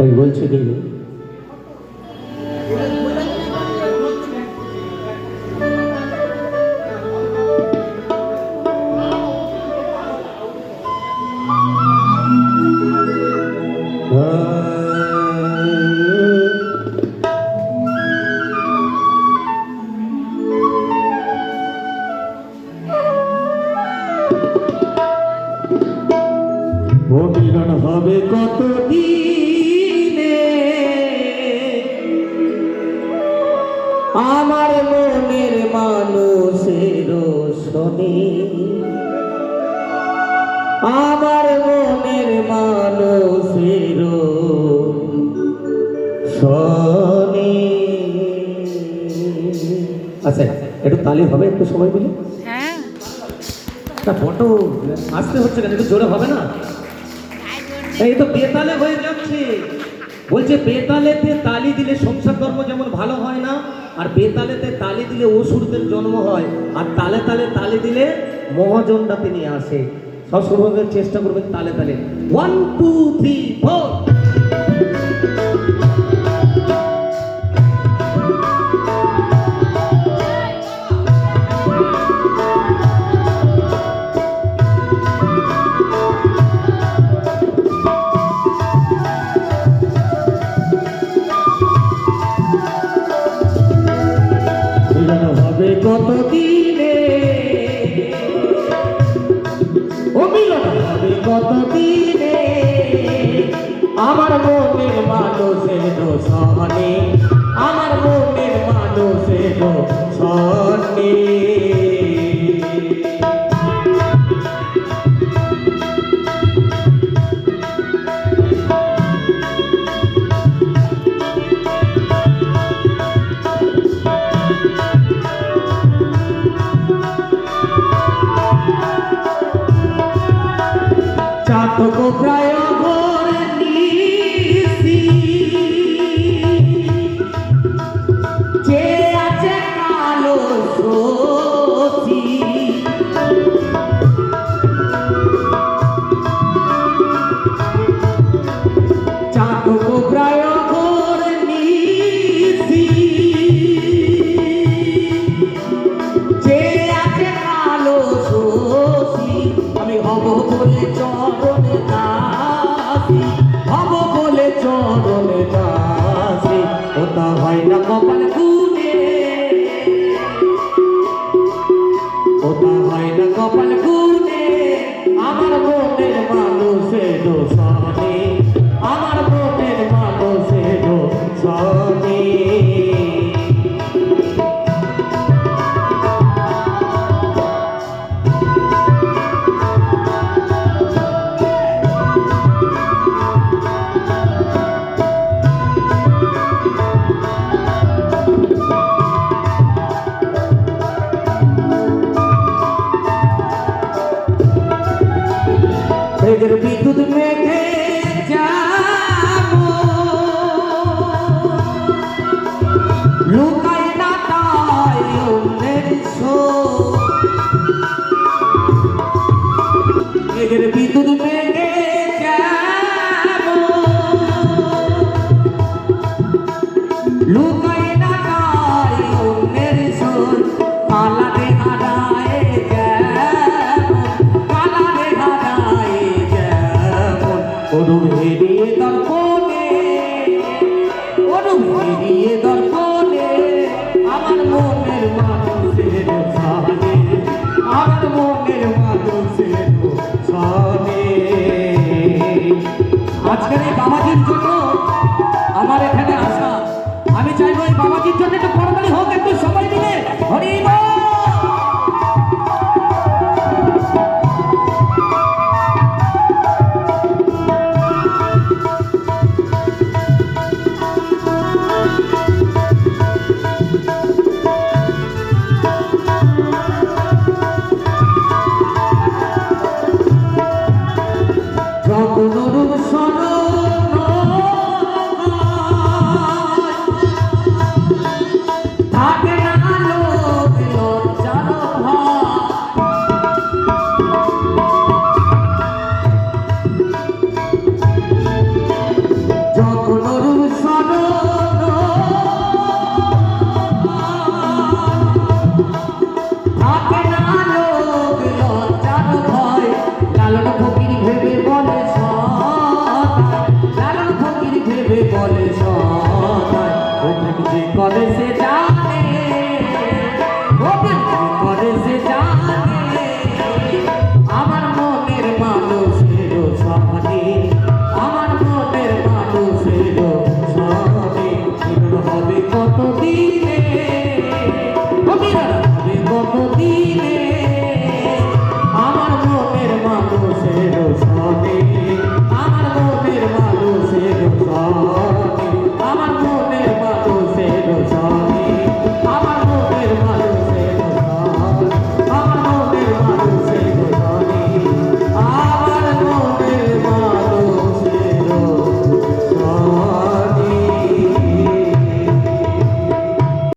ওই বলছে কি মিলন হবে কত দিনে আমার মনের মানুষের শনি, আমার মনের মানুষের শনি। আচ্ছা একটু তালি হবে, একটু সময় মিলে। হ্যাঁ ফটো আসতে হচ্ছে কেন, একটু জোরে হবে না? এই তো বেতালে হয়ে যাচ্ছে। বলছে বেতালেতে তালি দিলে সংসার কর্ম যেমন ভালো হয় না, আর বেতালেতে তালি দিলে অসুরদের জন্ম হয়, আর তালে তালে তালি দিলে মহাজনটা তিনি আসে। সবসময় চেষ্টা করবেন তালে তালে। 1 2 3 4। হবে কত দিনে ও মিলন হবে কত দিনে আমার মনের মানুষের দোষণে, আমার মনের মানুষের দোষণে। চাতক প্রায় ঘর নিশি যে আছে কালো শশী, চাতক প্রায় ঘর নিশি যে আছে কালো শশী। আমি হব বলে চরণে দাসী, হব বলে চরণে দাসী। ওটা হয় না কপাল গুনে, ওটা হয় না কপাল গুনে আমার মনের মানুষের দোষণে, আমার মনের মানুষের দোষণে। মেঘের বিদ্যুৎ মেঘে যাবো লুকায় না তাই অন্যের শোক। মেঘের বিদ্যুৎ মেঘে যাবো লুকায় না তাই অন্যের শোক। কালা রে হারায় বেরিয়ে দর্পণে, বেরিয়ে দর্পণে আমার মনের মানুষের সামনে, আমার মনের মানুষের সামনে। আজকের এই বাবাজির জন্য আমার এখানে আসা, আমি চাইবো এই বাবাজির জন্য একটু করতালি হোক, একটু সবাই মিলে হরি বল। থাকে না লোক বেসে